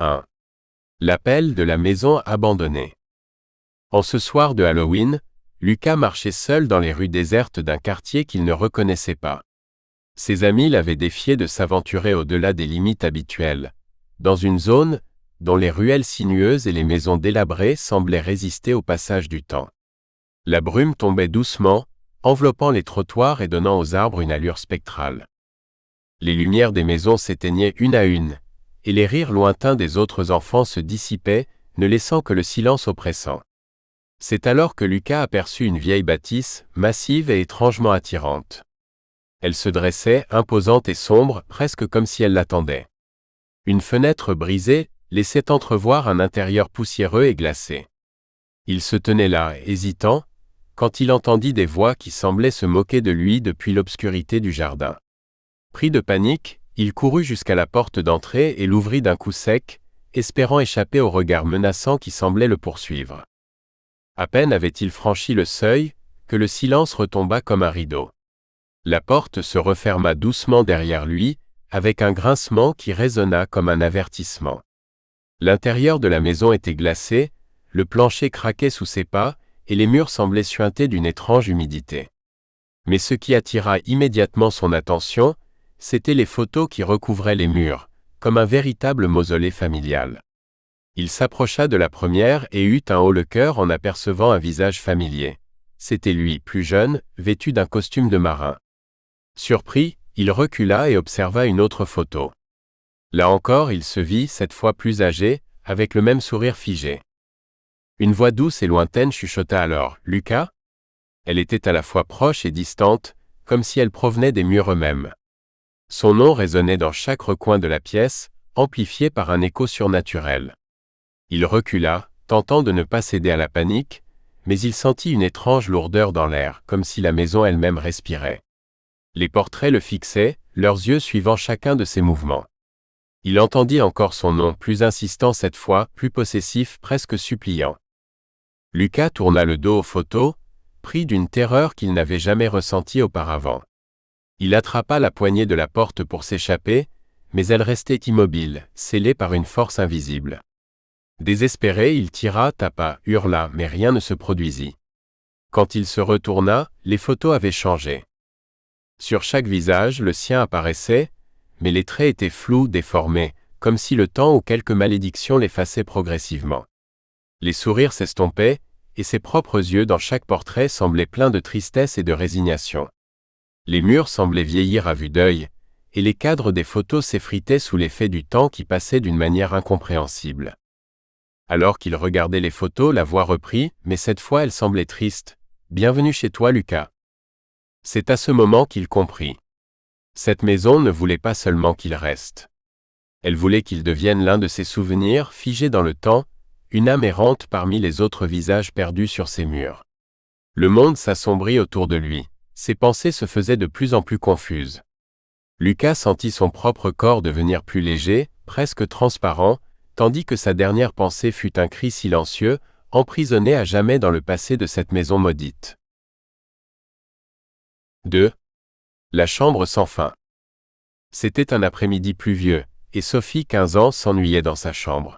1. L'appel de la maison abandonnée. En ce soir de Halloween, Lucas marchait seul dans les rues désertes d'un quartier qu'il ne reconnaissait pas. Ses amis l'avaient défié de s'aventurer au-delà des limites habituelles, dans une zone dont les ruelles sinueuses et les maisons délabrées semblaient résister au passage du temps. La brume tombait doucement, enveloppant les trottoirs et donnant aux arbres une allure spectrale. Les lumières des maisons s'éteignaient une à une, et les rires lointains des autres enfants se dissipaient, ne laissant que le silence oppressant. C'est alors que Lucas aperçut une vieille bâtisse, massive et étrangement attirante. Elle se dressait, imposante et sombre, presque comme si elle l'attendait. Une fenêtre brisée laissait entrevoir un intérieur poussiéreux et glacé. Il se tenait là, hésitant, quand il entendit des voix qui semblaient se moquer de lui depuis l'obscurité du jardin. Pris de panique, il courut jusqu'à la porte d'entrée et l'ouvrit d'un coup sec, espérant échapper au regard menaçant qui semblait le poursuivre. À peine avait-il franchi le seuil, que le silence retomba comme un rideau. La porte se referma doucement derrière lui, avec un grincement qui résonna comme un avertissement. L'intérieur de la maison était glacé, le plancher craquait sous ses pas, et les murs semblaient suinter d'une étrange humidité. Mais ce qui attira immédiatement son attention, c'étaient les photos qui recouvraient les murs, comme un véritable mausolée familial. Il s'approcha de la première et eut un haut-le-cœur en apercevant un visage familier. C'était lui, plus jeune, vêtu d'un costume de marin. Surpris, il recula et observa une autre photo. Là encore, il se vit, cette fois plus âgé, avec le même sourire figé. Une voix douce et lointaine chuchota alors « Lucas ?» Elle était à la fois proche et distante, comme si elle provenait des murs eux-mêmes. Son nom résonnait dans chaque recoin de la pièce, amplifié par un écho surnaturel. Il recula, tentant de ne pas céder à la panique, mais il sentit une étrange lourdeur dans l'air, comme si la maison elle-même respirait. Les portraits le fixaient, leurs yeux suivant chacun de ses mouvements. Il entendit encore son nom, plus insistant cette fois, plus possessif, presque suppliant. Lucas tourna le dos aux photos, pris d'une terreur qu'il n'avait jamais ressentie auparavant. Il attrapa la poignée de la porte pour s'échapper, mais elle restait immobile, scellée par une force invisible. Désespéré, il tira, tapa, hurla, mais rien ne se produisit. Quand il se retourna, les photos avaient changé. Sur chaque visage, le sien apparaissait, mais les traits étaient flous, déformés, comme si le temps ou quelque malédiction l'effaçait progressivement. Les sourires s'estompaient, et ses propres yeux dans chaque portrait semblaient pleins de tristesse et de résignation. Les murs semblaient vieillir à vue d'œil, et les cadres des photos s'effritaient sous l'effet du temps qui passait d'une manière incompréhensible. Alors qu'il regardait les photos, la voix reprit, mais cette fois elle semblait triste. « Bienvenue chez toi, Lucas. » C'est à ce moment qu'il comprit. Cette maison ne voulait pas seulement qu'il reste. Elle voulait qu'il devienne l'un de ses souvenirs, figés dans le temps, une âme errante parmi les autres visages perdus sur ses murs. Le monde s'assombrit autour de lui. Ses pensées se faisaient de plus en plus confuses. Lucas sentit son propre corps devenir plus léger, presque transparent, tandis que sa dernière pensée fut un cri silencieux, emprisonné à jamais dans le passé de cette maison maudite. 2. La chambre sans fin. C'était un après-midi pluvieux, et Sophie, 15 ans, s'ennuyait dans sa chambre.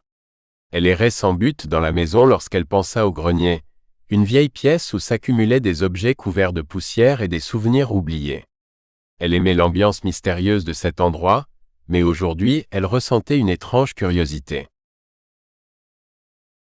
Elle errait sans but dans la maison lorsqu'elle pensa au grenier, une vieille pièce où s'accumulaient des objets couverts de poussière et des souvenirs oubliés. Elle aimait l'ambiance mystérieuse de cet endroit, mais aujourd'hui elle ressentait une étrange curiosité.